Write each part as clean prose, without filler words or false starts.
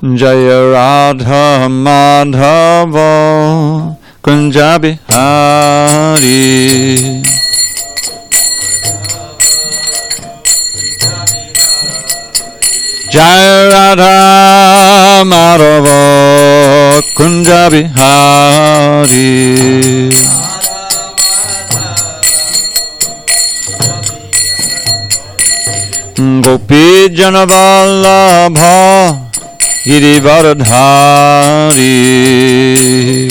Jaya Radha Madhava Kunja Bihari. Jaya Radha Madhava Kunja Bihari. Gopi Jana Vallabha Girivaradhari.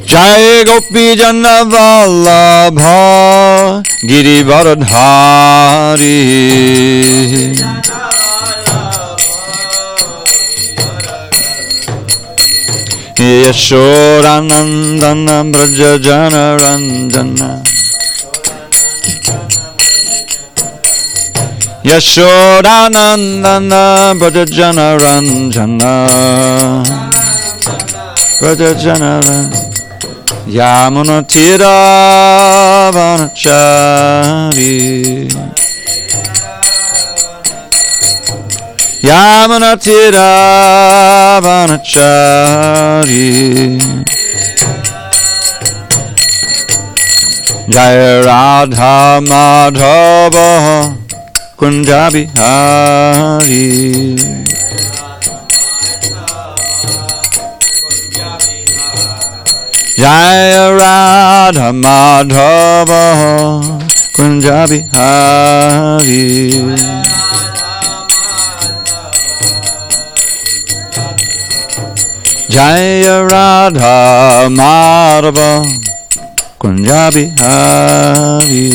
Jai Gopi Jana Vallabha Girivaradhari. Yashodanandana Braja Jana Ranjana. Yashodanandana Braja Jana Ranjana. Braja Jana Ranjana. Yamuna Tira Vanachari. Yamuna Tira Vanachari. Jaya Radha Madhava Kunja Bihari. Jaya Radha Madhava Kunja Bihari. Jaya Radha Madhava Kunja Bihari.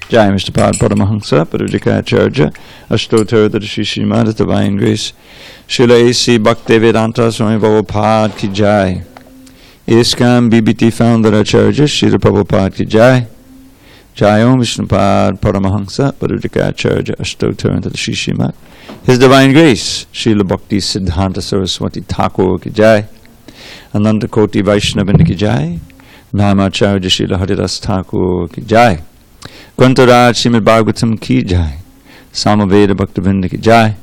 Jai Mr. Pad Paramahansa, Parajikacharya, Ashtotar, the Srimad Divine Grace, Srila A.C. Bhaktivedanta Swami Prabhupada Ki Jai, ISKCON BBT Founder Acharya, Srila Prabhupada Ki Jai, Jai Om Vishnupad Paramahansa, Parajikacharya, Ashtotar, the Srimad, His Divine Grace, Srila Bhakti Siddhanta Saraswati Thakur Ki Jai, Ananda Koti Vaishnava Ki Jai, Namacharya Srila Haridas Thakur Ki Jai, Grantaraj srimadbhagavatam Ki Jai, Samaveda Bhaktivinoda Ki Jai.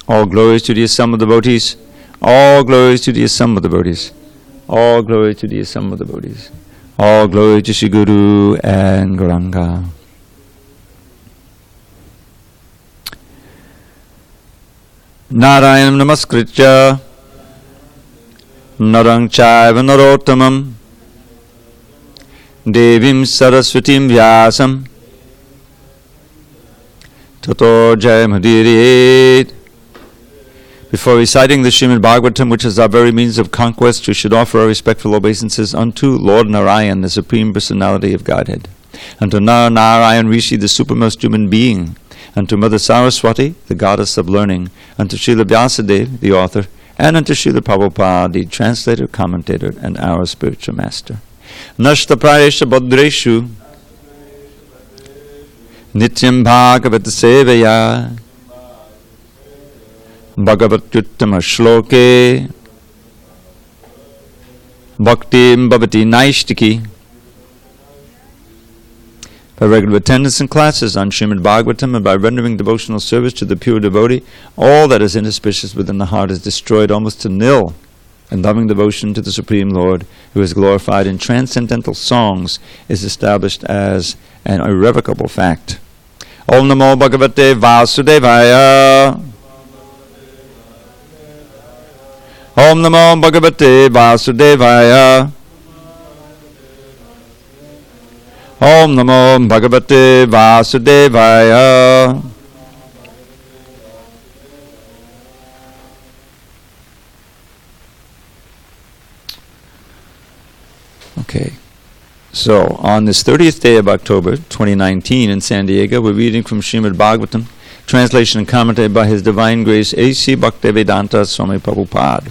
All glories to the assembled devotees. All glories to the assembled devotees. All glory to the assembled devotees. All glory to Sri Guru and Gauranga. Narayanam namaskritya Narang chaiva narottamam Devim saraswatim vyasam Tato Jayamudiriet. Before reciting the Srimad Bhagavatam, which is our very means of conquest, we should offer our respectful obeisances unto Lord Narayan, the Supreme Personality of Godhead, unto Narayan Rishi, the supermost human being, unto Mother Saraswati, the goddess of learning, unto Srila Vyasadeva, the author, and unto Srila Prabhupada, the translator, commentator, and our spiritual master. Nashta Prayesha Bhadreshu Nityam Bhagavata Sevaya Bhagavatyuttama Shloke Bhaktim Bhavati Naishtiki. By regular attendance in classes on Srimad Bhagavatam and by rendering devotional service to the pure devotee, all that is inauspicious within the heart is destroyed almost to nil, and loving devotion to the Supreme Lord, who is glorified in transcendental songs, is established as an irrevocable fact. Om Namo Bhagavate Vasudevaya. Om Namo Bhagavate Vasudevaya. Om Namo Bhagavate Vasudevaya. Okay. So, on this 30th day of October, 2019 in SanDiego, we're reading from Srimad Bhagavatam, translation and commentary by His Divine Grace A.C. Bhaktivedanta Swami Prabhupada.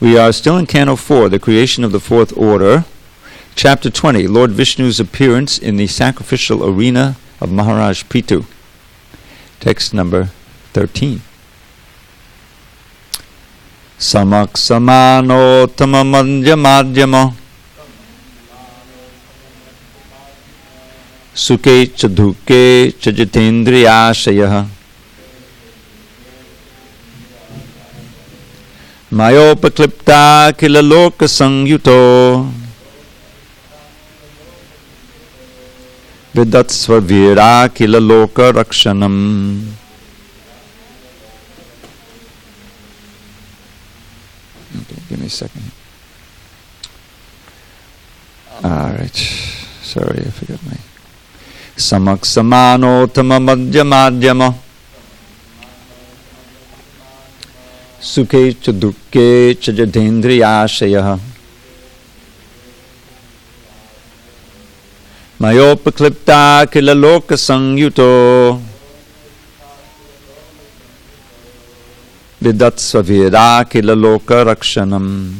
We are still in Canto 4, the creation of the fourth order, Chapter 20, Lord Vishnu's appearance in the sacrificial arena of Maharaj Prithu. Text number 13. Samaksamano madhyama Sukhe cha dukhe cha jitendriyashaya Mayopaklipta kila loka sangyuto Vidatsva vira kila loka rakshanam. Okay, give me a second. All right. Sorry, I forgot my. Samaksamano madhyama Sukhe cha dukhe cha jadendriyashaya Mayopaklipta kila loka sangyuto Vidatsva vira kila loka rakshanam.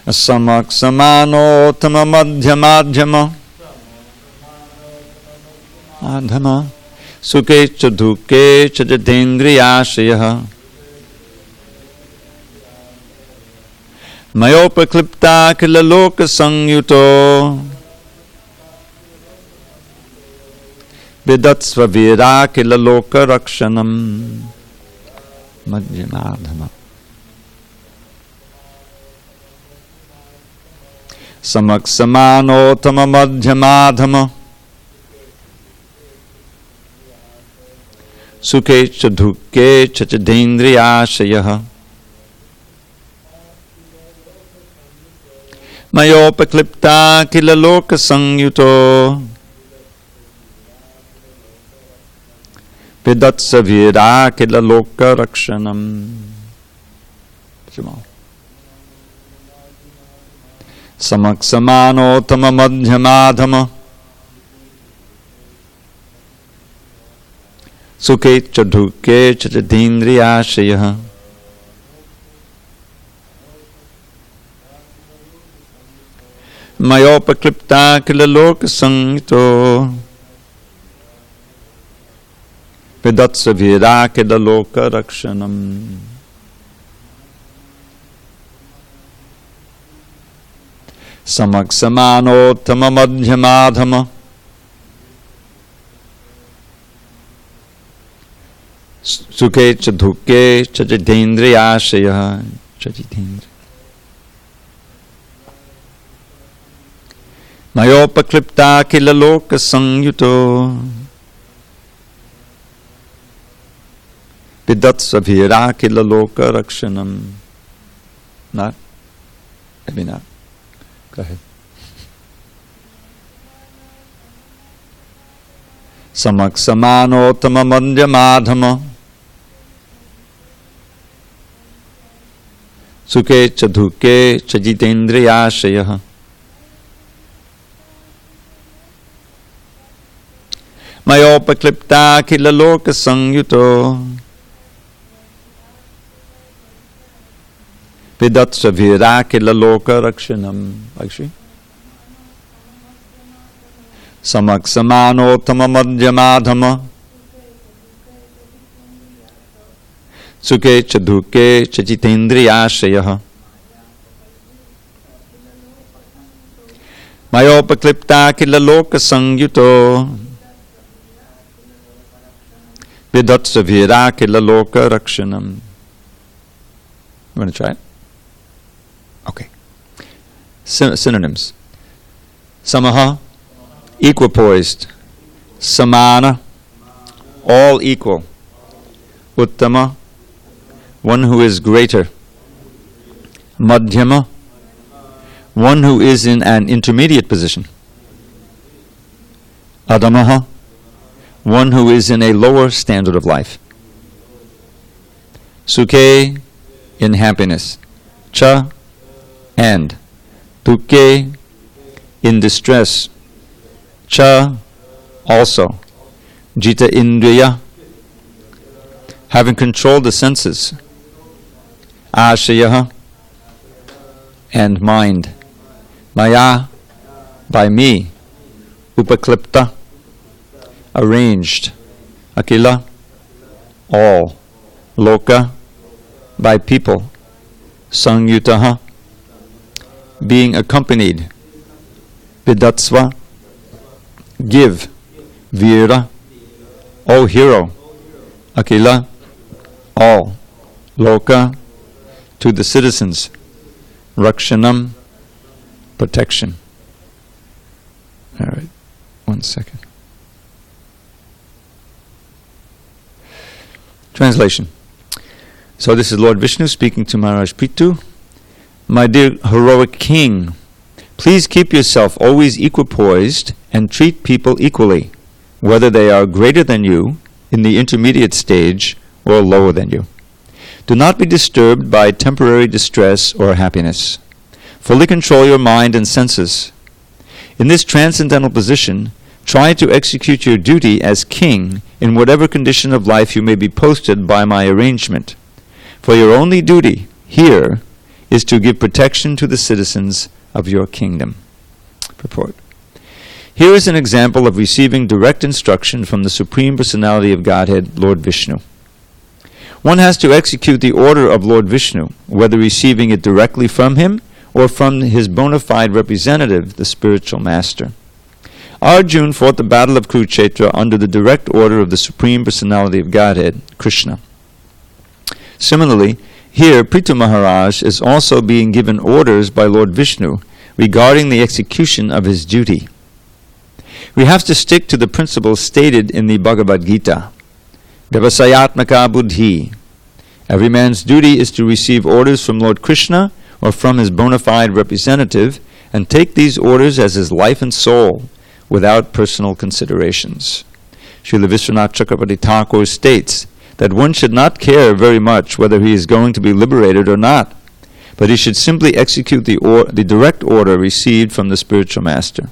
Samaksamano madhyama Adhama Sukhe cha dukhe cha jadendriyashaya Mayopaklipta kila loka sangyuto Vidatsva vira kila loka rakshanam. Madhyamadhama. Samaksamano madhyamadhama Sukhe cha dukhe cha jadendriyashaya Mayopaklipta kila loka sangyuto Vidatsva vira kila loka rakshanam. Samaksamano madhyamadhama Sukhe cha dukhe cha jadendriyashaya Mayopaklipta kila loka sangyuto Vidatsva vira kila loka rakshanam. Samaksamano madhyamadhama Sukhe cha dukhe cha jadendriyashaya Mayopaklipta kila loka sangyuto Vidatsva vira kila loka rakshanam. Not? Maybe not. Go ahead. Samaksamano madhyamadhama Sukhe cha dukhe cha jitendriyashaya Mayopaklipta kila loka sangyuto Vidatsva vira kila loka rakshanam. Actually, Samaksamano madhyamadhama Sukhe cha dukhe cha jitendriyashaya Mayopaklipta kila loka sangyuto Vidatsva vira kila loka rakshanam. You want to try it? Okay. Synonyms. Samaha, equipoised. Samana, all equal. Uttama, one who is greater. Madhyama, one who is in an intermediate position. Adamaha, one who is in a lower standard of life. Sukhe, in happiness. Cha, and. Dukhe, in distress. Cha, also. Jita indriya, having controlled the senses. Ashaya, and mind. Maya, by me. Upaklipta, arranged. Akila, all. loka, by people, sangyutaha, being accompanied, vidatsva, give, vira, O hero, akila, all, loka, to the citizens, rakshanam, protection. All right, 1 second. Translation. So this is Lord Vishnu speaking to Maharaj Prithu. My dear heroic king, please keep yourself always equipoised and treat people equally, whether they are greater than you, in the intermediate stage, or lower than you. Do not be disturbed by temporary distress or happiness. Fully control your mind and senses. In this transcendental position, try to execute your duty as king in whatever condition of life you may be posted by my arrangement. For your only duty here is to give protection to the citizens of your kingdom. Purport. Here is an example of receiving direct instruction from the Supreme Personality of Godhead, Lord Vishnu. One has to execute the order of Lord Vishnu, whether receiving it directly from him or from his bona fide representative, the spiritual master. Arjuna fought the battle of Kurukshetra under the direct order of the Supreme Personality of Godhead, Krishna. Similarly, here Prithu Maharaj is also being given orders by Lord Vishnu regarding the execution of his duty. We have to stick to the principles stated in the Bhagavad Gita. Vyavasayatmaka buddhi. Every man's duty is to receive orders from Lord Krishna or from his bona fide representative and take these orders as his life and soul without personal considerations. Srila Vishwanath Chakravarti Thakur states that one should not care very much whether he is going to be liberated or not, but he should simply execute the direct order received from the spiritual master.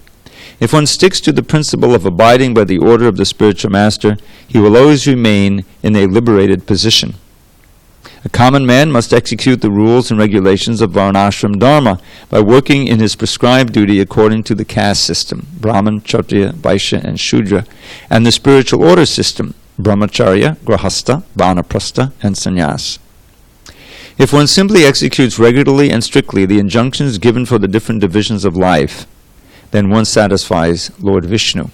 If one sticks to the principle of abiding by the order of the spiritual master, he will always remain in a liberated position. A common man must execute the rules and regulations of Varnashram Dharma by working in his prescribed duty according to the caste system, Brahman, Kshatriya, Vaishya, and Shudra, and the spiritual order system, Brahmacharya, Grahastha, Vanaprastha, and Sannyas. If one simply executes regularly and strictly the injunctions given for the different divisions of life, then one satisfies Lord Vishnu.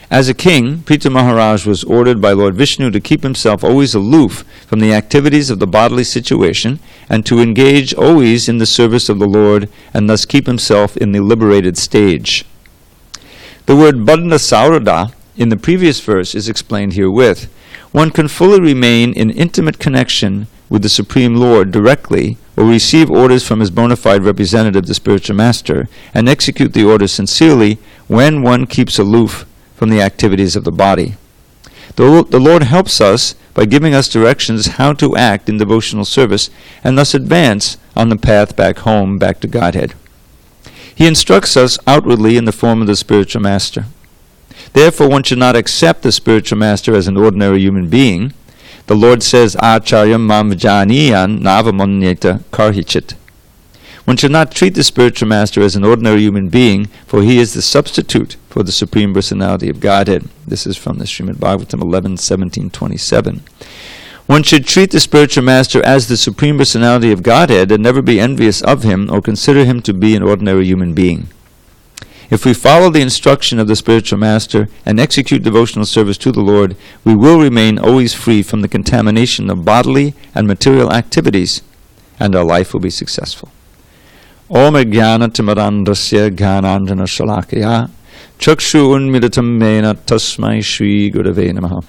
As a king, Prithu Maharaj was ordered by Lord Vishnu to keep himself always aloof from the activities of the bodily situation and to engage always in the service of the Lord and thus keep himself in the liberated stage. The word Bandha Saurada in the previous verse is explained herewith. One can fully remain in intimate connection with the Supreme Lord directly or receive orders from his bona fide representative, the spiritual master, and execute the orders sincerely when one keeps aloof from the activities of the body. The Lord helps us by giving us directions how to act in devotional service and thus advance on the path back home, back to Godhead. He instructs us outwardly in the form of the spiritual master. Therefore, one should not accept the spiritual master as an ordinary human being. The Lord says, Acharyam mam vijaniyan navamanyeta karhichit. One should not treat the spiritual master as an ordinary human being, for he is the substitute for the Supreme Personality of Godhead. This is from the srimadbhagavatam 11:17-27. One should treat the spiritual master as the Supreme Personality of Godhead and never be envious of him or consider him to be an ordinary human being. If we follow the instruction of the spiritual master and execute devotional service to the Lord, we will remain always free from the contamination of bodily and material activities, and our life will be successful. Om Jnana Timarandrasya Jnananjana Shalakaya Chakshu Unmilitam Mena Tasmai Shri Gurave Namaha.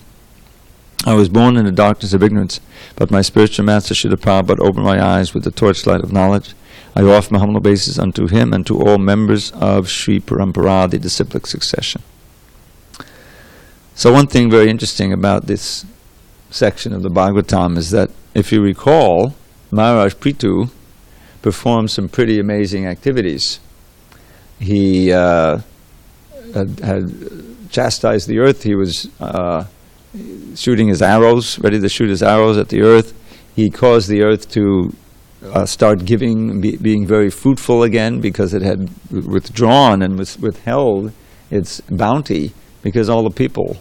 I was born in the darkness of ignorance, but my spiritual master Srila Prabhupada opened my eyes with the torchlight of knowledge. I offer my humble obeisance unto him and to all members of Sri Parampara, the disciplic succession. So one thing very interesting about this section of the Bhagavatam is that, if you recall, Maharaj Prithu performed some pretty amazing activities. He had chastised the earth. He was shooting his arrows, ready to shoot his arrows at the earth. He caused the earth to start giving, being very fruitful again, because it had withdrawn and withheld its bounty because all the people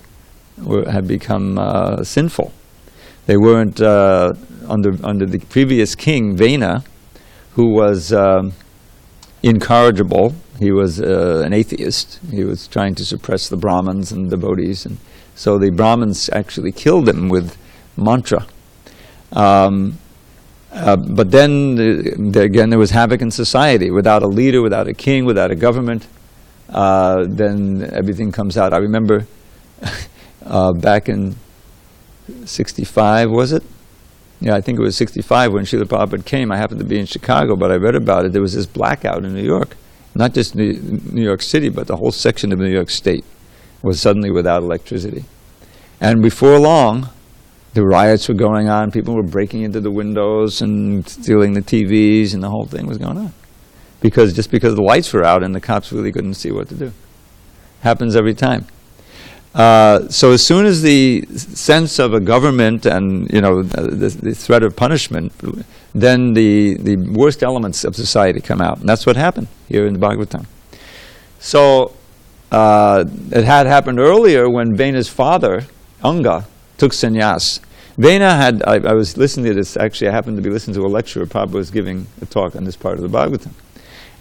had become sinful. They weren't under the previous king, Vena, who was incorrigible. He was an atheist. He was trying to suppress the Brahmins and devotees, and so the Brahmins actually killed him with mantra. But then, again, there was havoc in society. Without a leader, without a king, without a government, then everything comes out. I remember back in 65, was it? Yeah, I think it was 65 when Srila Prabhupada came. I happened to be in Chicago, but I read about it. There was this blackout in New York. Not just New York City, but the whole section of New York State was suddenly without electricity. And before long, the riots were going on. People were breaking into the windows and stealing the TVs, and the whole thing was going on. Just because the lights were out and the cops really couldn't see what to do. Happens every time. So as soon as the sense of a government and the threat of punishment, then the worst elements of society come out, and that's what happened here in the Bhagavatam. So it had happened earlier when Vena's father, Anga, took sannyas. Vena had, I was listening to this, actually I happened to be listening to a lecturer, Prabhupada was giving a talk on this part of the Bhagavatam.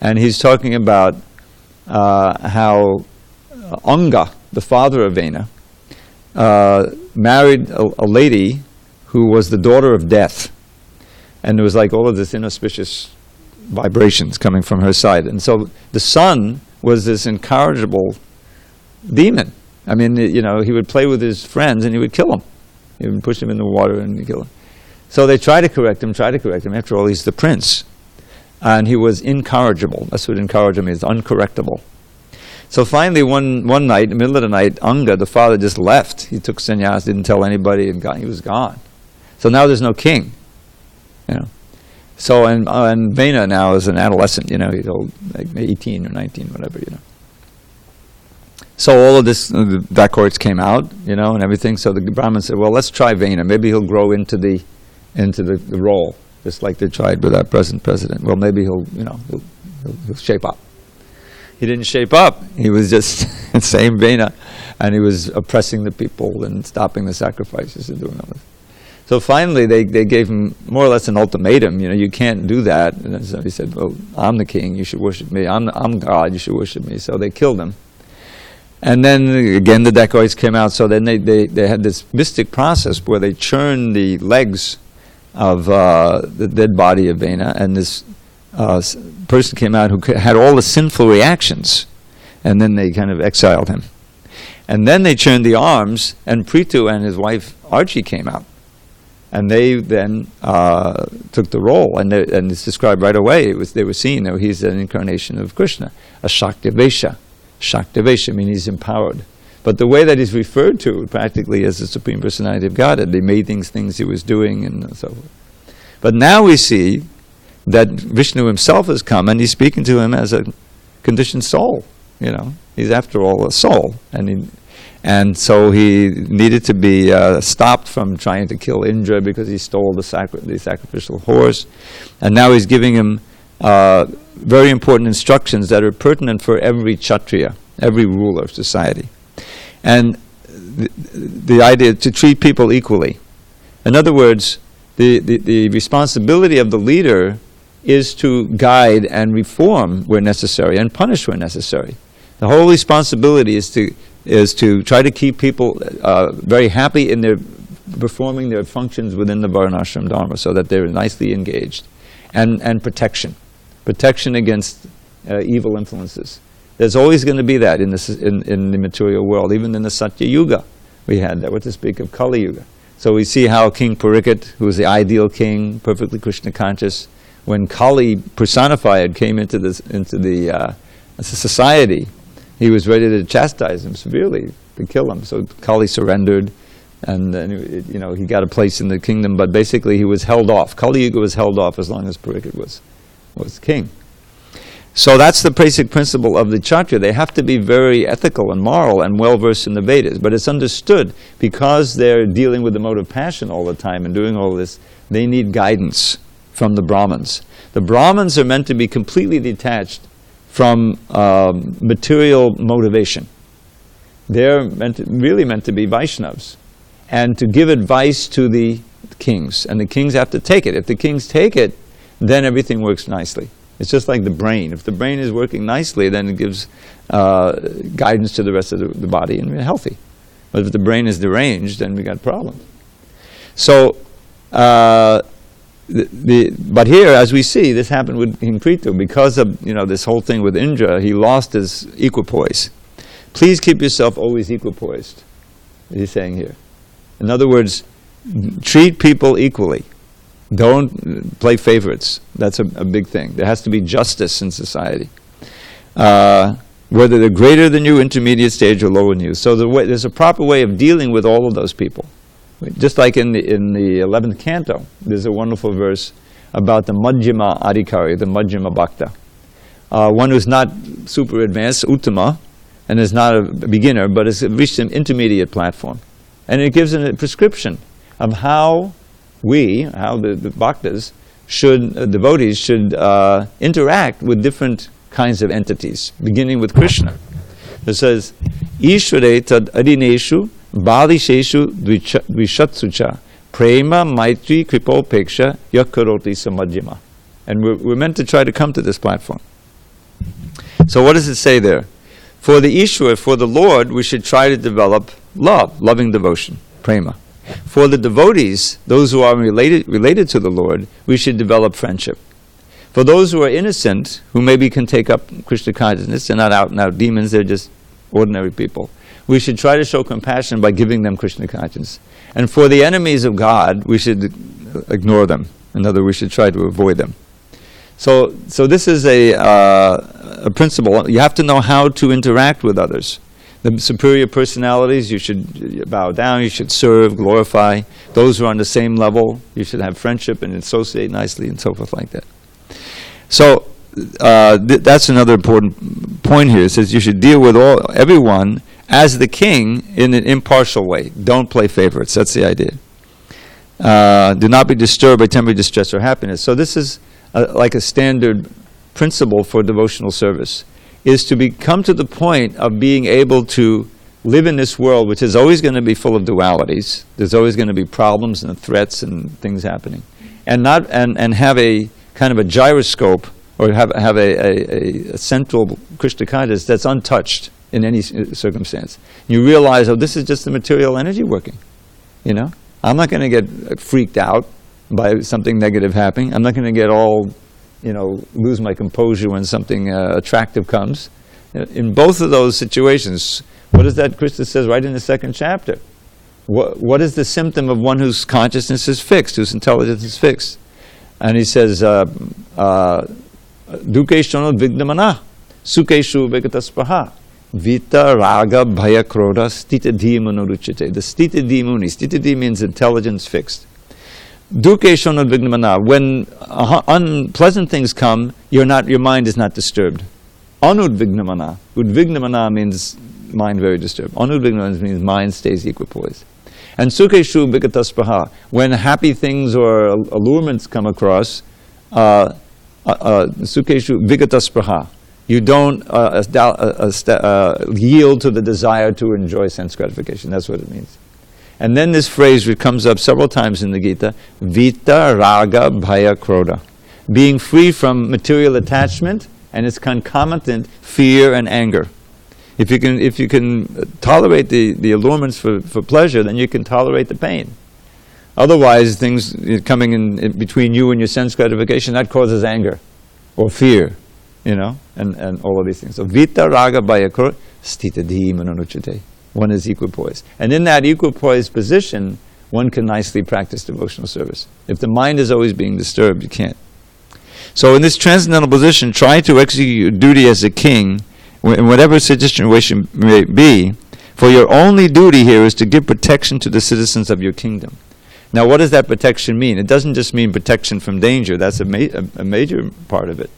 And he's talking about how Anga, the father of Vena, married a lady who was the daughter of death. And there was like all of this inauspicious vibrations coming from her side. And so the son was this incorrigible demon. I mean, he would play with his friends and he would kill them. He would push them in the water and he'd kill them. So they tried to correct him. After all, he's the prince. And he was incorrigible. That's what incorrigible means, uncorrectable. So finally, one night, in the middle of the night, Anga, the father, just left. He took sannyas, didn't tell anybody, and he was gone. So now there's no king. So, and Vena now is an adolescent, he's old, like 18 or 19, whatever, So all of this, the Dacoits came out, and everything. So the Brahmins said, well, let's try Vena. Maybe he'll grow into the role, just like they tried with our present president. Well, maybe he'll shape up. He didn't shape up. He was just the same Vena, and he was oppressing the people and stopping the sacrifices and doing all this. So finally, they gave him more or less an ultimatum. You can't do that. And so he said, well, I'm the king. You should worship me. I'm God. You should worship me. So they killed him. And then again the dacoits came out, so then they had this mystic process where they churned the legs of the dead body of Vena, and this person came out who had all the sinful reactions, and then they kind of exiled him. And then they churned the arms, and Prithu and his wife Archie came out. And they then took the role, and it's described right away. They were seeing that he's an incarnation of Krishna, a Shaktivesha. Shaktivesha means he's empowered. But the way that he's referred to practically as the Supreme Personality of Godhead, the amazing things he was doing and so forth. But now we see that Vishnu himself has come, and he's speaking to him as a conditioned soul. He's after all a soul, and so he needed to be stopped from trying to kill Indra because he stole the sacrificial horse, and now he's giving him very important instructions that are pertinent for every Kshatriya, every ruler of society. And the idea to treat people equally. In other words, the responsibility of the leader is to guide and reform where necessary and punish where necessary. The whole responsibility is to try to keep people very happy in their performing their functions within the Varnashram Dharma, so that they're nicely engaged, and protection against evil influences. There's always going to be that in the material world. Even in the Satya Yuga, we had that. What to speak of Kali Yuga? So we see how King Parikshit, who was the ideal king, perfectly Krishna conscious, when Kali personified came into the society, he was ready to chastise him severely, to kill him. So Kali surrendered, and then he got a place in the kingdom. But basically, he was held off. Kali Yuga was held off as long as Parikshit was king. So that's the basic principle of the Kshatriya. They have to be very ethical and moral and well-versed in the Vedas. But it's understood, because they're dealing with the mode of passion all the time and doing all this, they need guidance from the Brahmins. The Brahmins are meant to be completely detached from material motivation. They're really meant to be Vaishnavas, and to give advice to the kings, and the kings have to take it. If the kings take it, then everything works nicely. It's just like the brain. If the brain is working nicely, then it gives guidance to the rest of the body, and we're healthy. But if the brain is deranged, then we got problems. So, but here, as we see, this happened with King Prithu. Because of this whole thing with Indra, he lost his equipoise. Please keep yourself always equipoised, he's saying here. In other words, treat people equally. Don't play favorites. That's a big thing. There has to be justice in society. Whether they're greater than you, intermediate stage, or lower than you. So there's a proper way of dealing with all of those people. Just like in the 11th canto, there's a wonderful verse about the Madhyama Adhikari, the Madhyama Bhakta. One who's not super advanced, Uttama, and is not a beginner, but has reached an intermediate platform. And it gives a prescription of how the bhaktas devotees should interact with different kinds of entities, beginning with Krishna. It says, Ishvare tad adineshu balisheshu dvishatsucha prema maitri kripopeksha yakaroti samadhyama. And we're meant to try to come to this platform. So what does it say there? For the Ishvara, for the Lord, we should try to develop love, loving devotion, prema. For the devotees, those who are related to the Lord, we should develop friendship. For those who are innocent, who maybe can take up Krishna consciousness, they're not out and out demons, they're just ordinary people. We should try to show compassion by giving them Krishna consciousness. And for the enemies of God, we should ignore them. In other words, we should try to avoid them. So this is a principle. You have to know how to interact with others. The superior personalities, you should bow down, you should serve, glorify. Those who are on the same level, you should have friendship and associate nicely and so forth like that. So that's another important point here. It says you should deal with everyone as the king in an impartial way. Don't play favorites. That's the idea. Do not be disturbed by temporary distress or happiness. So this is like a standard principle for devotional service, is to come to the point of being able to live in this world, which is always going to be full of dualities. There's always going to be problems and threats and things happening, and have a kind of a gyroscope, or have a central Krishna consciousness that's untouched in any circumstance. You realize, this is just the material energy working. I'm not going to get freaked out by something negative happening. I'm not going to get all, lose my composure when something attractive comes. In both of those situations, what is that Krishna says right in the second chapter? What is the symptom of one whose consciousness is fixed, whose intelligence is fixed? And he says, Dukeshano vignamana, sukeshu vegataspaha, vita raga bhaya kroda stita dhimanuruchite. The stita dhimuni, stita dhi means intelligence fixed. Dukeshano vignamana, when unpleasant things come, your mind is not disturbed. Anudvignamana, udvignamana means mind very disturbed. Anudvignamana means mind stays equipoised. And sukeshu vigataspaha, when happy things or allurements come across, sukeshu vigataspaha, you don't yield to the desire to enjoy sense gratification. That's what it means. And then this phrase, which comes up several times in the Gita, vita raga bhaya kroda, being free from material attachment and its concomitant fear and anger. If you can tolerate the allurements for pleasure, then you can tolerate the pain. Otherwise, things coming in between you and your sense gratification, that causes anger or fear, and all of these things. So vita raga bhaya kroda stita dhimanuruchite. One is equipoised. And in that equipoised position, one can nicely practice devotional service. If the mind is always being disturbed, you can't. So in this transcendental position, try to execute your duty as a king, in whatever situation may be, for your only duty here is to give protection to the citizens of your kingdom. Now, what does that protection mean? It doesn't just mean protection from danger. That's a major part of it.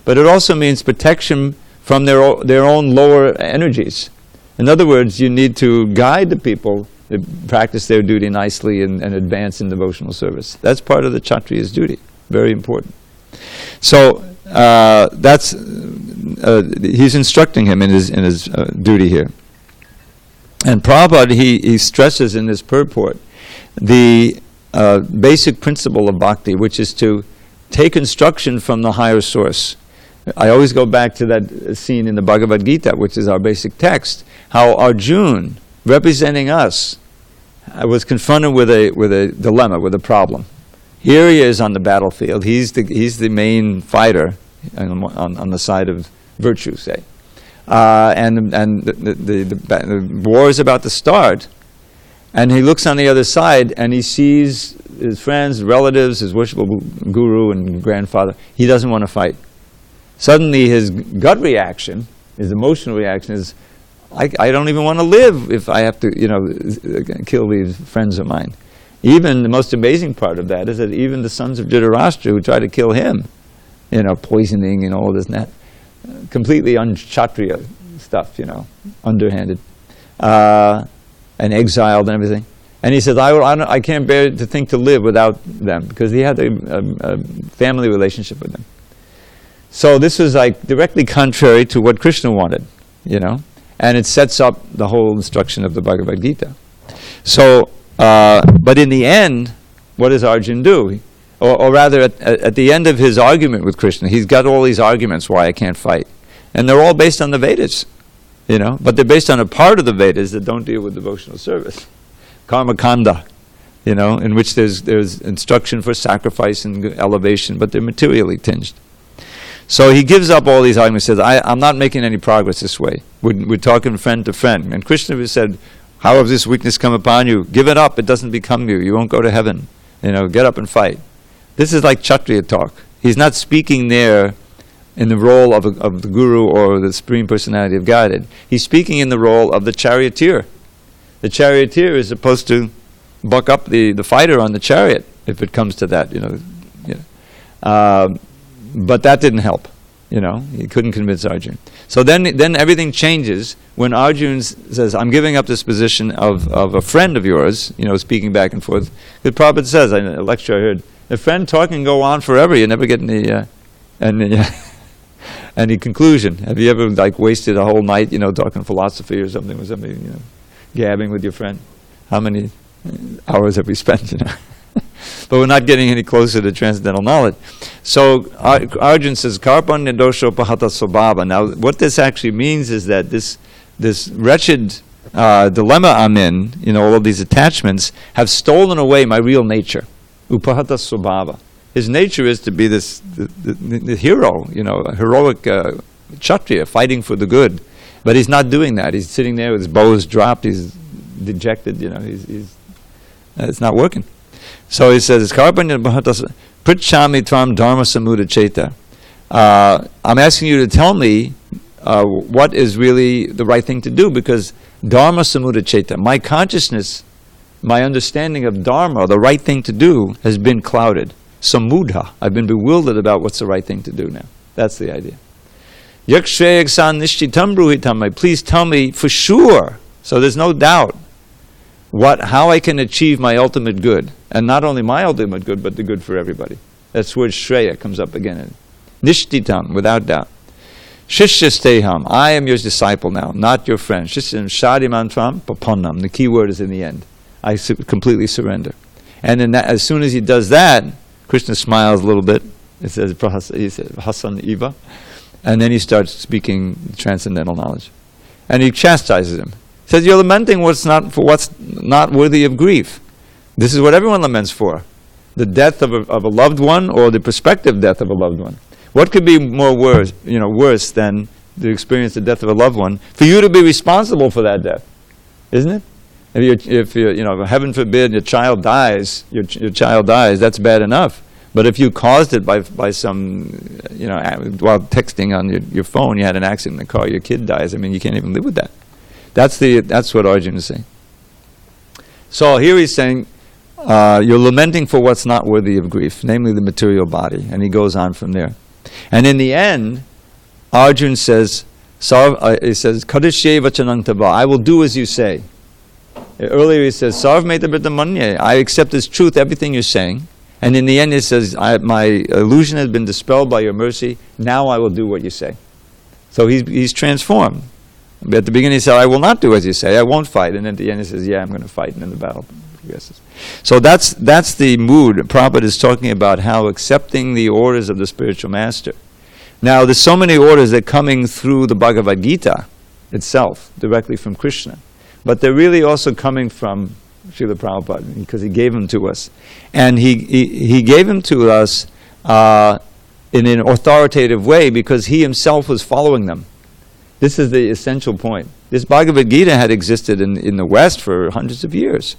But it also means protection from their own lower energies. In other words, you need to guide the people to practice their duty nicely and advance in devotional service. That's part of the Kshatriya's duty. Very important. So he's instructing him in his duty here. And Prabhupada, he stresses in this purport the basic principle of bhakti, which is to take instruction from the higher source. I always go back to that scene in the Bhagavad Gita, which is our basic text, how Arjuna, representing us, was confronted with a dilemma, with a problem. Here he is on the battlefield. He's the main fighter on the side of virtue, say. And the war is about to start, and he looks on the other side, and he sees his friends, relatives, his worshipful guru and grandfather. He doesn't want to fight. Suddenly his gut reaction, his emotional reaction is, I don't even want to live if I have to, kill these friends of mine. Even the most amazing part of that is that even the sons of Dhritarashtra who try to kill him, poisoning and all this and that, completely un-kshatriya stuff, underhanded, and exiled and everything. And he says, I can't bear to think to live without them, because he had a family relationship with them. So this was directly contrary to what Krishna wanted, and it sets up the whole instruction of the Bhagavad Gita. So, but in the end, what does Arjuna do? Or rather, at the end of his argument with Krishna, he's got all these arguments why I can't fight. And they're all based on the Vedas, but they're based on a part of the Vedas that don't deal with devotional service. Karma Kanda, in which there's instruction for sacrifice and elevation, but they're materially tinged. So he gives up all these arguments, says, I'm not making any progress this way. We're talking friend to friend. And Krishna said, how has this weakness come upon you? Give it up, it doesn't become you. You won't go to heaven. Get up and fight. This is like Kshatriya talk. He's not speaking there in the role of the guru or the Supreme Personality of Godhead. He's speaking in the role of the charioteer. The charioteer is supposed to buck up the fighter on the chariot, if it comes to that, but that didn't help, He couldn't convince Arjuna. So then everything changes when Arjuna says, I'm giving up this position of a friend of yours, speaking back and forth. The Prabhupada says, in a lecture I heard, a friend talking go on forever, you never get any conclusion. Have you ever wasted a whole night, talking philosophy or something with somebody, gabbing with your friend? How many hours have we spent, But we're not getting any closer to transcendental knowledge. So Arjuna says, Karpanya dosho pahata svabhava. Now what this actually means is that this wretched dilemma I'm in, all of these attachments, have stolen away my real nature. Upahata svabhava. His nature is to be the hero, a heroic kshatriya, fighting for the good. But he's not doing that. He's sitting there with his bows dropped, he's dejected, it's not working. So he says, Pritchami tvam dharma samuda cheta. I'm asking you to tell me what is really the right thing to do, because dharma samuda cheta, my consciousness, my understanding of dharma, the right thing to do, has been clouded. Samudha, I've been bewildered about what's the right thing to do now. That's the idea. Yakshayaksan nishchitam bruhitam, please tell me for sure, so there's no doubt, how I can achieve my ultimate good. And not only my ultimate good, but the good for everybody. That's where Shreya comes up again. Nishtitam, without doubt. Shishyasteham, I am your disciple now, not your friend. Shishyam shadimantvam papannam, the key word is in the end. I completely surrender. And then as soon as he does that, Krishna smiles a little bit. He says, Hasan Eva. And then he starts speaking transcendental knowledge. And he chastises him. He says, you're lamenting what's not worthy of grief. This is what everyone laments for. The death of a loved one, or the prospective death of a loved one. What could be more worse than to experience the death of a loved one, for you to be responsible for that death? Isn't it? If heaven forbid, your child dies, that's bad enough. But if you caused it by some, while texting on your phone, you had an accident in the car, your kid dies, you can't even live with that. That's what Arjuna is saying. So here he's saying, you're lamenting for what's not worthy of grief, namely the material body. And he goes on from there. And in the end, Arjuna says, Kadishye vachanang tava, I will do as you say. Earlier he says, Sarv meta britamanye, I accept as truth everything you're saying. And in the end he says, my illusion has been dispelled by your mercy, now I will do what you say. So he's transformed. At the beginning he said, I will not do as you say, I won't fight. And at the end he says, yeah, I'm going to fight. And then the battle progresses. So that's the mood. Prabhupada is talking about how accepting the orders of the spiritual master. Now, there's so many orders that are coming through the Bhagavad Gita itself, directly from Krishna. But they're really also coming from Srila Prabhupada, because he gave them to us. And he gave them to us in an authoritative way because he himself was following them. This is the essential point. This Bhagavad Gita had existed in the West for hundreds of years.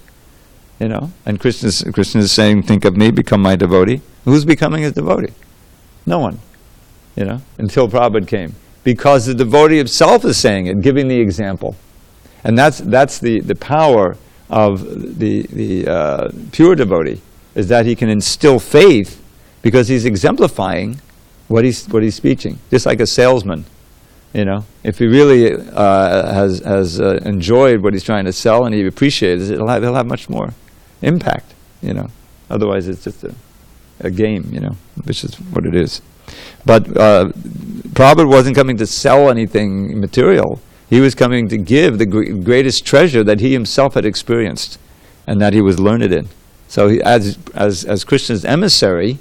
And Krishna is saying, think of me, become my devotee. Who's becoming his devotee? No one. Until Prabhupada came. Because the devotee himself is saying it, giving the example. And that's the power of the pure devotee, is that he can instill faith because he's exemplifying what he's speaking. Just like a salesman, if he really has enjoyed what he's trying to sell and he appreciates it, he'll have much more impact. Otherwise, it's just a game, which is what it is. But Prabhupada wasn't coming to sell anything material. He was coming to give the greatest treasure that he himself had experienced and that he was learned in. So he, as Krishna's emissary,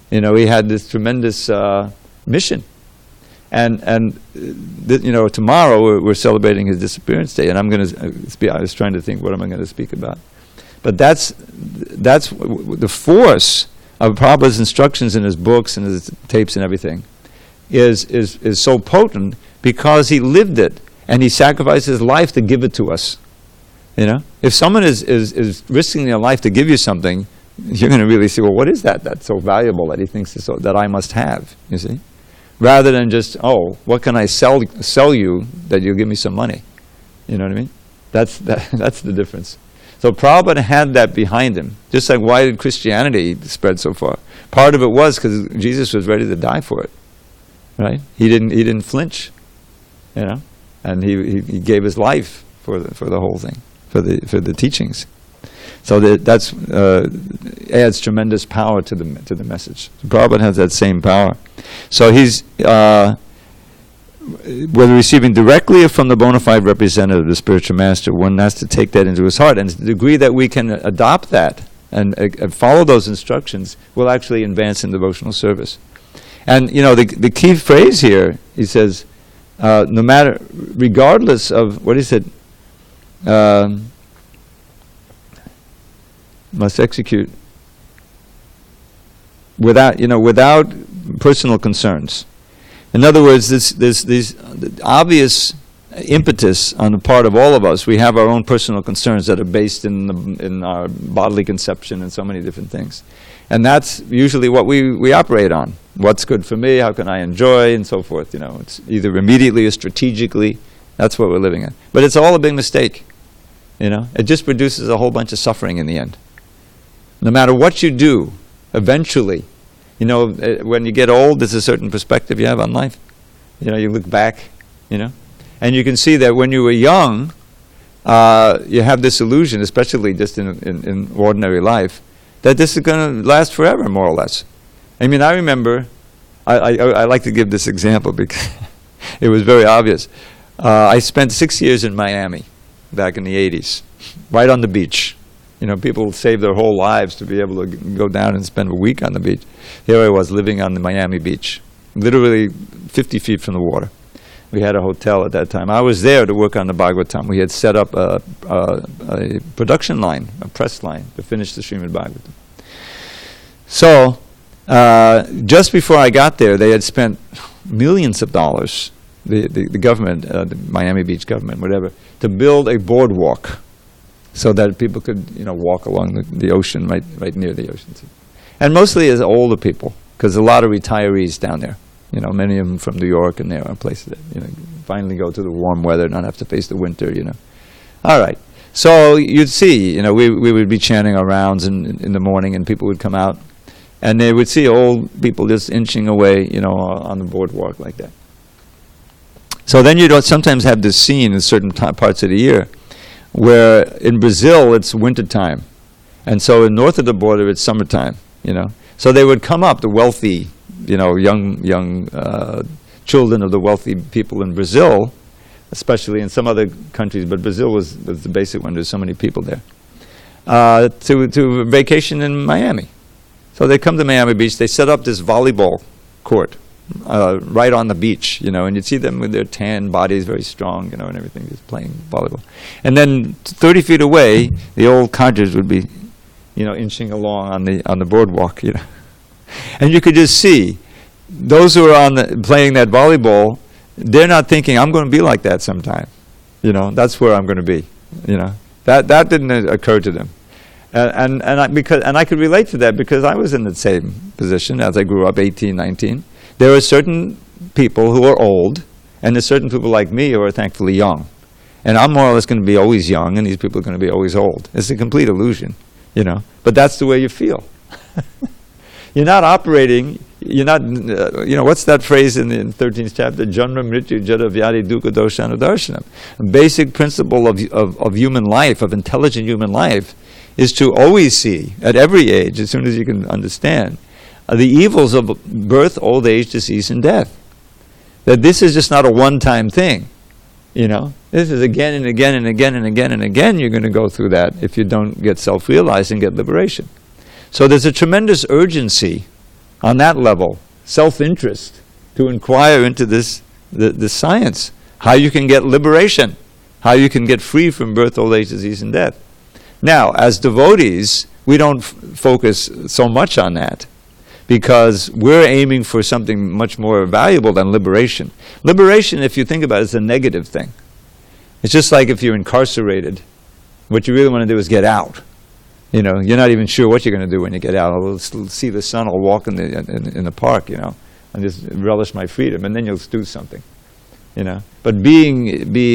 he had this tremendous mission. And tomorrow we're celebrating his disappearance day, and I was trying to think, what am I going to speak about? But that's the force of Prabhupada's instructions in his books and his tapes and everything is so potent because he lived it and he sacrificed his life to give it to us. If someone is risking their life to give you something, you're going to really see, well, what is that that's so valuable that he thinks is that I must have, you see? Rather than just, what can I sell you that you'll give me some money? You know what I mean? That's the difference. So Prabhupada had that behind him. Just like, why did Christianity spread so far? Part of it was because Jesus was ready to die for it, right? He didn't flinch, and he gave his life for the whole thing, for the teachings. So that's adds tremendous power to the message. So Prabhupada has that same power. So he's whether receiving directly or from the bona fide representative of the spiritual master, one has to take that into his heart. And to the degree that we can adopt that and follow those instructions, will actually advance in devotional service. And the key phrase here, he says, no matter, regardless of what he said, must execute without personal concerns. In other words, this obvious impetus on the part of all of us. We have our own personal concerns that are based in our bodily conception and so many different things, and that's usually what we operate on. What's good for me? How can I enjoy? And so forth. It's either immediately or strategically. That's what we're living in. But it's all a big mistake. It just produces a whole bunch of suffering in the end. No matter what you do, eventually, when you get old, there's a certain perspective you have on life. You look back, and you can see that when you were young, you have this illusion, especially just in ordinary life, that this is going to last forever, more or less. I remember, I like to give this example because it was very obvious. I spent 6 years in Miami back in the 80s, right on the beach. People save their whole lives to be able to go down and spend a week on the beach. Here I was living on the Miami beach, literally 50 feet from the water. We had a hotel at that time. I was there to work on the Bhagavatam. We had set up a production line, a press line, to finish the Srimad Bhagavatam. So, just before I got there, they had spent millions of dollars, the government, the Miami Beach government, whatever, to build a boardwalk, so that people could, walk along the ocean, right near the ocean. And mostly as older people, because a lot of retirees down there, many of them from New York, and there are places that, finally go to the warm weather, not have to face the winter, All right. So you'd see, we would be chanting our rounds in the morning, and people would come out, and they would see old people just inching away, on the boardwalk like that. So then you'd sometimes have this scene in certain parts of the year, where in Brazil it's winter time, and so in north of the border it's summertime. So they would come up, the wealthy, young children of the wealthy people in Brazil, especially in some other countries, but Brazil was the basic one. There's so many people there. to vacation in Miami. So they come to Miami Beach, they set up this volleyball court right on the beach, and you'd see them with their tan bodies, very strong, and everything, just playing volleyball. And then 30 feet away, the old codgers would be, inching along on the boardwalk, And you could just see those who are playing that volleyball, they're not thinking, I'm going to be like that sometime. That's where I'm going to be. That didn't occur to them. And I could relate to that because I was in the same position as I grew up, 18, 19. There are certain people who are old, and there's certain people like me who are thankfully young. And I'm more or less going to be always young, and these people are going to be always old. It's a complete illusion, But that's the way you feel. You're not operating, what's that phrase in the 13th chapter? Janma mrityu jara vyadi dukkha doshana darshanam. A basic principle of human life, of intelligent human life, is to always see, at every age, as soon as you can understand, the evils of birth, old age, disease, and death. That this is just not a one-time thing. This is again and again and again and again and again you're going to go through that if you don't get self-realized and get liberation. So there's a tremendous urgency on that level, self-interest, to inquire into this science, how you can get liberation, how you can get free from birth, old age, disease, and death. Now, as devotees, we don't focus so much on that because we're aiming for something much more valuable than liberation. Liberation, if you think about it, is a negative thing. It's just like if you're incarcerated, what you really want to do is get out. You're not even sure what you're going to do when you get out. I'll see the sun, I'll walk in the park, and just relish my freedom, and then you'll do something. But being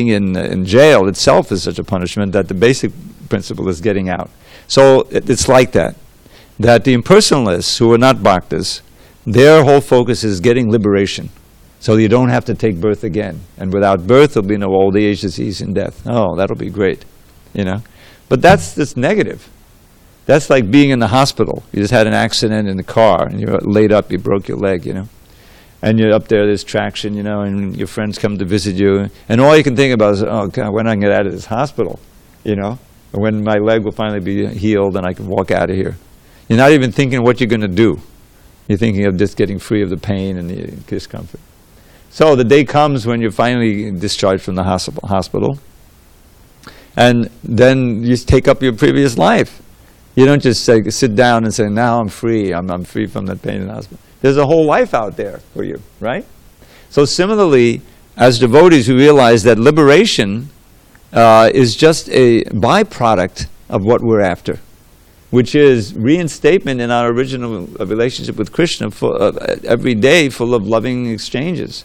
in jail itself is such a punishment that the basic principle is getting out. So it's like that the impersonalists who are not bhaktas, their whole focus is getting liberation, so you don't have to take birth again. And without birth, there'll be no old age, disease, and death. Oh, that'll be great, But that's negative. That's like being in the hospital. You just had an accident in the car, and you're laid up, you broke your leg, And you're up there, there's traction, and your friends come to visit you. And all you can think about is, oh, God, when I can get out of this hospital, when my leg will finally be healed and I can walk out of here. You're not even thinking what you're going to do. You're thinking of just getting free of the pain and the discomfort. So the day comes when you're finally discharged from the hospital, and then you take up your previous life. You don't just sit down and say, now I'm free, I'm free from that pain in the hospital. There's a whole life out there for you, right? So similarly, as devotees, we realize that liberation is just a byproduct of what we're after, which is reinstatement in our original relationship with Krishna every day, full of loving exchanges.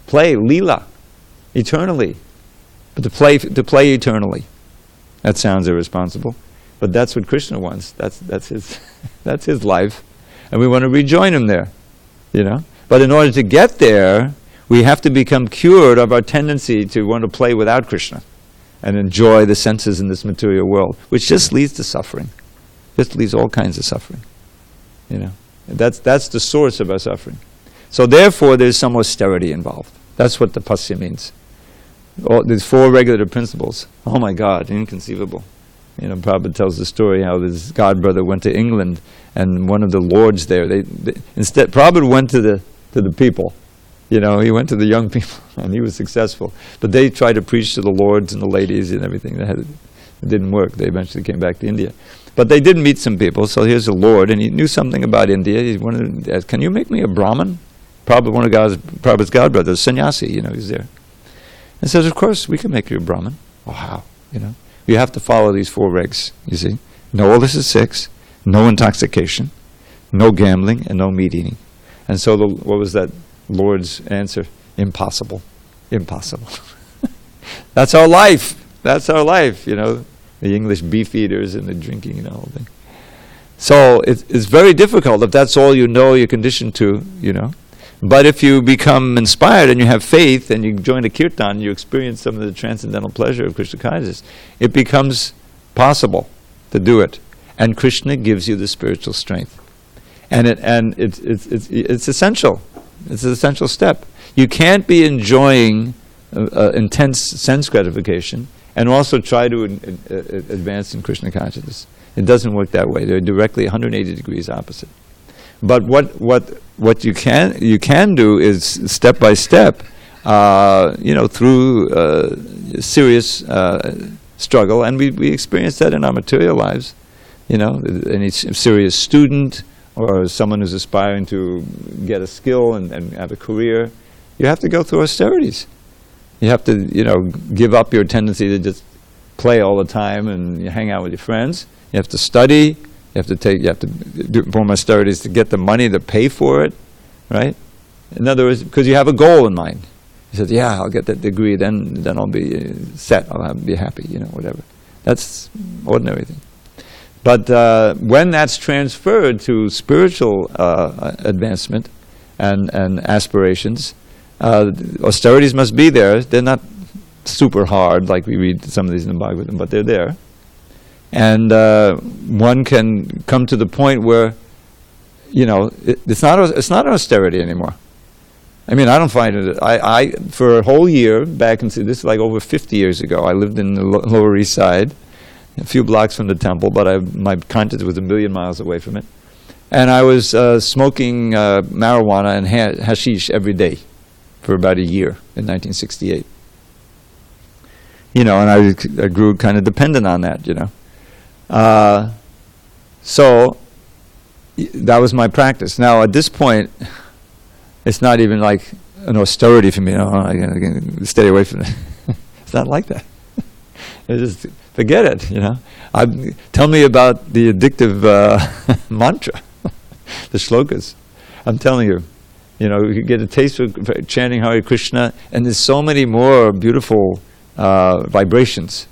Play, lila, eternally. But to play eternally. That sounds irresponsible. But that's what Krishna wants. That's his life. And we want to rejoin him there. But in order to get there, we have to become cured of our tendency to want to play without Krishna and enjoy the senses in this material world, which just leads to suffering. Just leads all kinds of suffering. That's the source of our suffering. So therefore, there's some austerity involved. That's what tapasya means. There's 4 regulative principles. Oh my God, inconceivable. Prabhupada tells the story how his godbrother went to England, and one of the lords there, instead Prabhupada went to the people. He went to the young people, and he was successful. But they tried to preach to the lords and the ladies and everything. It didn't work. They eventually came back to India. But they did meet some people. So here's a lord, and he knew something about India. He wanted to ask, can you make me a Brahmin? Prabhupada, one of Prabhupada's godbrothers, sannyasi, he's there. And says, of course, we can make you a Brahmin. Oh, how? You have to follow these 4 regs, you see. No illicit sex, no intoxication, no gambling, and no meat eating. And so what was that Lord's answer? Impossible. Impossible. That's our life. That's our life, the English beef eaters and the drinking and the whole thing. So it's very difficult if that's all you're conditioned to, But if you become inspired and you have faith and you join a kirtan, you experience some of the transcendental pleasure of Krishna consciousness, it becomes possible to do it. And Krishna gives you the spiritual strength. And it's essential. It's an essential step. You can't be enjoying intense sense gratification and also try to advance in Krishna consciousness. It doesn't work that way. They're directly 180 degrees opposite. But what you can do is step by step, through serious struggle, and we experience that in our material lives. Any serious student or someone who's aspiring to get a skill and have a career, you have to go through austerities. You have to, give up your tendency to just play all the time and you hang out with your friends. You have to study. You have to perform austerities to get the money to pay for it, right? In other words, because you have a goal in mind. You said, "Yeah, I'll get that degree, then I'll be set. I'll be happy, whatever." That's ordinary thing. But when that's transferred to spiritual advancement and aspirations, austerities must be there. They're not super hard like we read some of these in the Bhagavatam, but they're there. And one can come to the point where, it's not austerity anymore. I mean, I don't find it. I for a whole year back in, this is like over 50 years ago. I lived in the Lower East Side, a few blocks from the temple, but my conscience was a million miles away from it. And I was smoking marijuana and hashish every day for about a year in 1968. And I grew kind of dependent on that, So that was my practice. Now at this point, it's not even like an austerity for me. I can stay away from it. It's not like that. It's just forget it. Tell me about the addictive mantra, the shlokas. I'm telling you, you get a taste for chanting Hare Krishna, and there's so many more beautiful vibrations.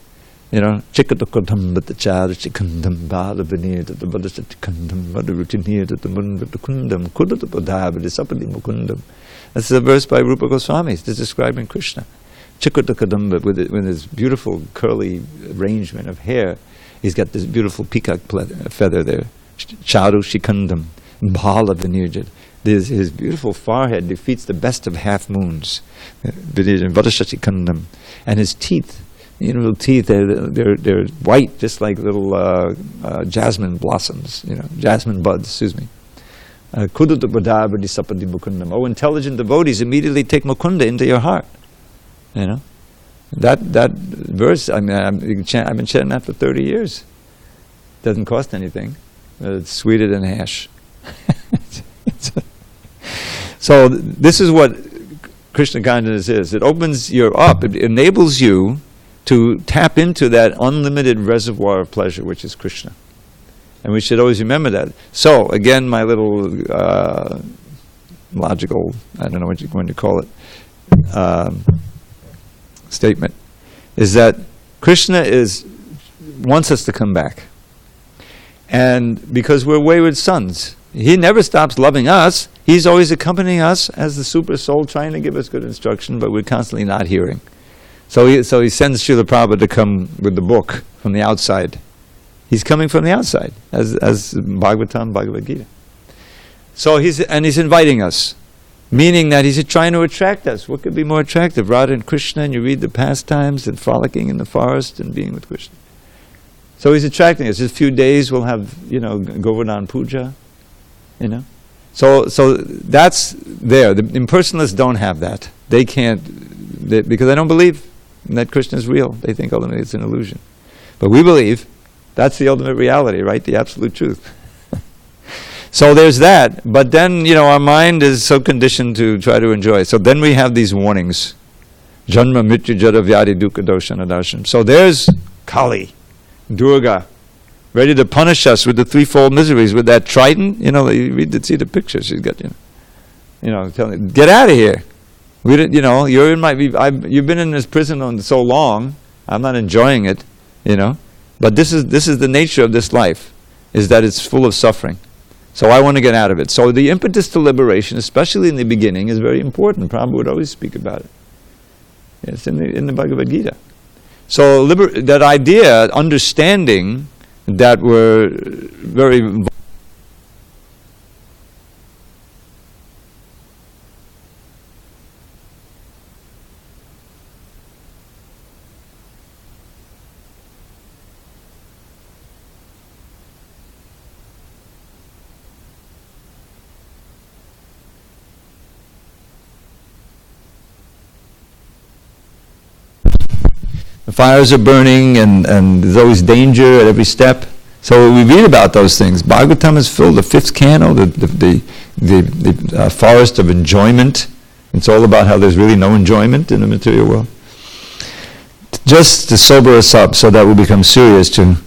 Chikadukadam Batachar Chikandam Bala Veneer to the Badachikandam Badarutinir to the Mundakundam Kudatabadab Sapadi Mukundam. That's a verse by Rupa Goswami. It's describing Krishna. Chikadukadam with his beautiful curly arrangement of hair. He's got this beautiful peacock feather there. Charu Shikandam Bala Veneer. His beautiful forehead defeats the best of half moons. Vadashachikandam. And his teeth. Little teeth, they're white, just like little jasmine blossoms, jasmine buds, excuse me. Oh, intelligent devotees, immediately take Mukunda into your heart. That verse, I've been chanting that for 30 years. Doesn't cost anything. It's sweeter than hash. So this is what Krishna consciousness is. It opens you up, it enables you to tap into that unlimited reservoir of pleasure, which is Krishna. And we should always remember that. So, again, my little logical, I don't know what you're going to call it, statement, is that Krishna wants us to come back. And because we're wayward sons, He never stops loving us. He's always accompanying us as the super soul, trying to give us good instruction, but we're constantly not hearing. So he sends Srila Prabhupada to come with the book from the outside. He's coming from the outside, as Bhagavatam, Bhagavad Gita. So he's inviting us, meaning that he's trying to attract us. What could be more attractive? Radha and Krishna, and you read the pastimes and frolicking in the forest and being with Krishna. So he's attracting us. In a few days we'll have, Govardhan Puja, So that's there. The impersonalists don't have that. They can't, because they don't believe that Krishna is real. They think ultimately it's an illusion. But we believe that's the ultimate reality, right? The absolute truth. So there's that. But then, our mind is so conditioned to try to enjoy. So then we have these warnings. Janma Mrityu Jara Vyadi Dukkha Doshana Darshan. So there's Kali, Durga, ready to punish us with the threefold miseries, with that trident. You see the picture she's got, telling, get out of here. We didn't, you've been in this prison so long, I'm not enjoying it, But this is the nature of this life, is that it's full of suffering. So I want to get out of it. So the impetus to liberation, especially in the beginning, is very important. Prabhupada would always speak about it. It's in the Bhagavad Gita. So that idea, understanding that we're very fires are burning, and there's always danger at every step. So we read about those things. Bhagavatam is filled, the 5th canto, the forest of enjoyment. It's all about how there's really no enjoyment in the material world. Just to sober us up so that we become serious to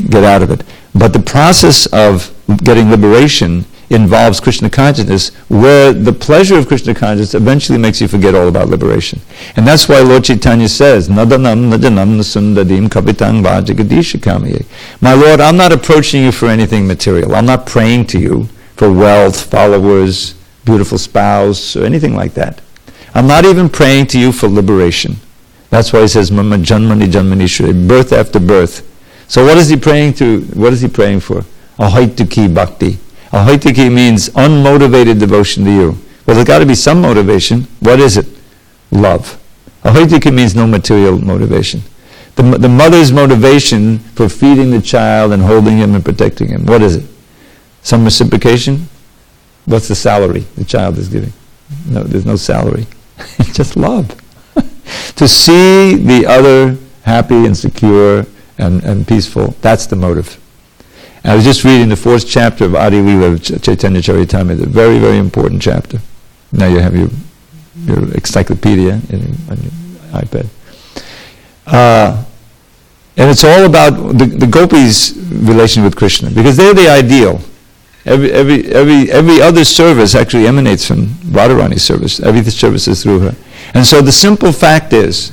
get out of it. But the process of getting liberation involves Krishna consciousness, where the pleasure of Krishna consciousness eventually makes you forget all about liberation. And that's why Lord Chaitanya says, Nadanam nadanam nasundadim kapitang vajagadisha kamiye. My Lord, I'm not approaching you for anything material. I'm not praying to you for wealth, followers, beautiful spouse, or anything like that. I'm not even praying to you for liberation. That's why he says, Mama janmani janmani shri, birth after birth. So what is he praying to? What is he praying for? Ahaituki bhakti. Ahaituki means unmotivated devotion to you. Well, there's got to be some motivation. What is it? Love. Ahaituki means no material motivation. The mother's motivation for feeding the child and holding him and protecting him, what is it? Some reciprocation? What's the salary the child is giving? No, there's no salary. Just love. To see the other happy and secure and peaceful, that's the motive. And I was just reading the 4th chapter of Adi Lila of Chaitanya Charitamrita, a very, very important chapter. Now you have your encyclopedia on your iPad. And it's all about the gopis' relation with Krishna, because they're the ideal. Every other service actually emanates from Radharani's service. Every service is through her. And so the simple fact is,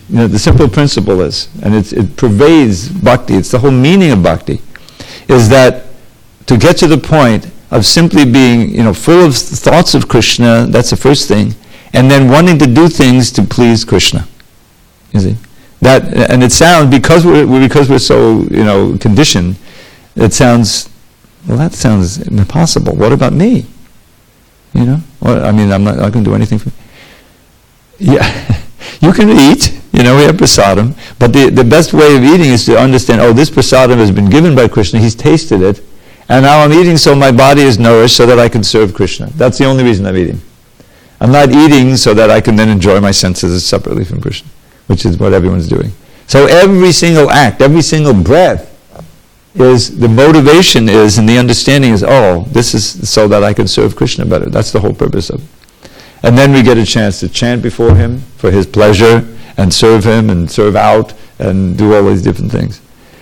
the simple principle is, and it pervades bhakti, it's the whole meaning of bhakti, is that to get to the point of simply being, full of thoughts of Krishna, that's the first thing, and then wanting to do things to please Krishna. You see? And it sounds, because we're so, conditioned, it sounds, well, that sounds impossible. What about me? Well, I'm not going to do anything for me. Yeah, you can eat, we have prasadam, but the best way of eating is to understand, this prasadam has been given by Krishna, he's tasted it, and now I'm eating so my body is nourished so that I can serve Krishna. That's the only reason I'm eating. I'm not eating so that I can then enjoy my senses separately from Krishna, which is what everyone's doing. So every single act, every single breath, the motivation is, and the understanding is, this is so that I can serve Krishna better. That's the whole purpose of it. And then we get a chance to chant before him for his pleasure, and serve him, and serve out, and do all these different things.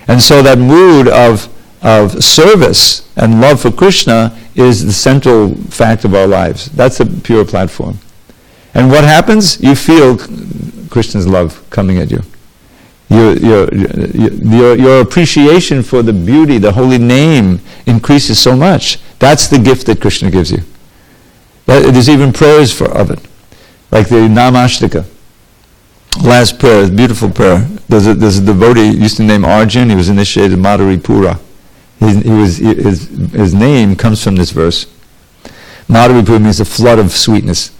And so that mood of service and love for Krishna is the central fact of our lives. That's a pure platform. And what happens? You feel Krishna's love coming at you. Your appreciation for the beauty, the holy name, increases so much. That's the gift that Krishna gives you. There's even prayers of it, like the Namashtaka. Last prayer, beautiful prayer. There's a devotee used to name Arjun. He was initiated in Madhuripura. His name comes from this verse. Madhuripura means a flood of sweetness.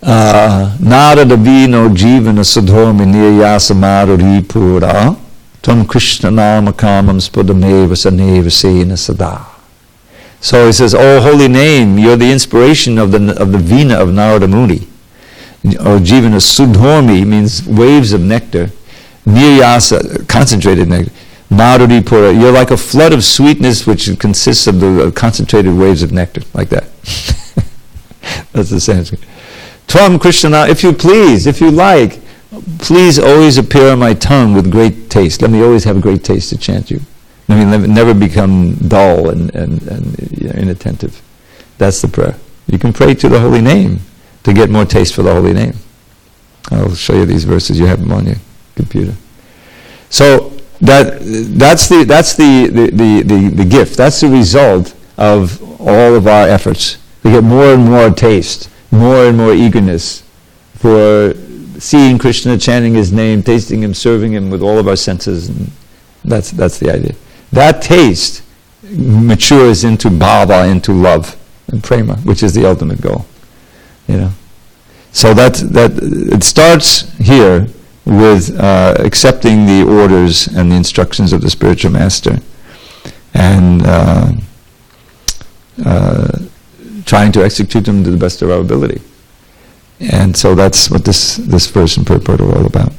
Narada vino jivana sudhormi niyasa Madhuripura tam Krishna nama kamam spadameva saneva sena sada. So he says, holy name, you're the inspiration of the vina of Narada Muni. Or jivana sudhormi means waves of nectar. Niryasa, concentrated nectar. Madhuripura, you're like a flood of sweetness which consists of the concentrated waves of nectar, like that. That's the Sanskrit. Tvam Krishna, if you please, if you like, please always appear on my tongue with great taste. Let me always have a great taste to chant you. Let me never become dull and inattentive. That's the prayer. You can pray to the holy name to get more taste for the holy name. I'll show you these verses. You have them on your computer. So that's the gift. That's the result of all of our efforts. We get more and more taste, more and more eagerness for seeing Krishna, chanting his name, tasting him, serving him with all of our senses. And that's the idea. That taste matures into bhava, into love and prema, which is the ultimate goal. So that it starts here with accepting the orders and the instructions of the spiritual master, and trying to execute them to the best of our ability. And so that's what this verse and purport are all about.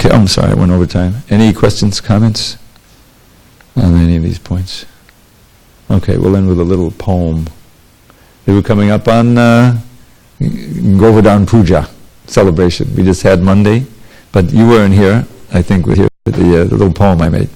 Okay, I'm sorry, I went over time. Any questions, comments on any of these points? Okay, we'll end with a little poem. They were coming up on Govardhan Puja celebration. We just had Monday, but you weren't here. I think we're here with the little poem I made.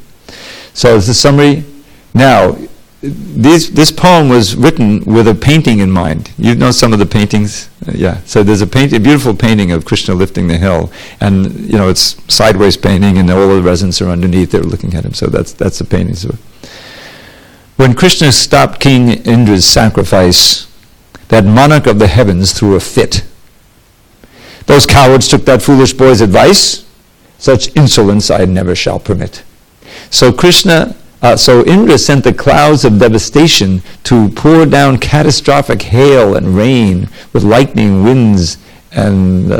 So as a summary, now, this poem was written with a painting in mind. You know some of the paintings? Yeah. So there's a beautiful painting of Krishna lifting the hill, and it's sideways painting, and all the residents are underneath. They're looking at him. So that's the painting. So when Krishna stopped King Indra's sacrifice, that monarch of the heavens threw a fit. Those cowards took that foolish boy's advice. Such insolence I never shall permit. So Indra sent the clouds of devastation to pour down catastrophic hail and rain with lightning, winds, and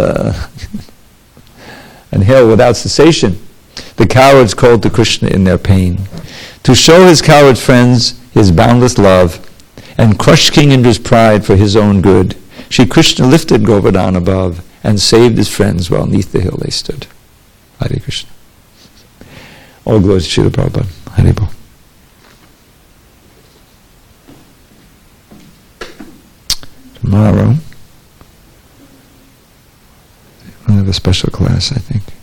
hail without cessation. The cowards called to Krishna in their pain. To show his coward friends his boundless love and crush King Indra's pride for his own good, Shri Krishna lifted Govardhan above and saved his friends while neath the hill they stood. Hare Krishna. All glories to Srila Prabhupada. Hare Bol. Tomorrow, we have a special class, I think.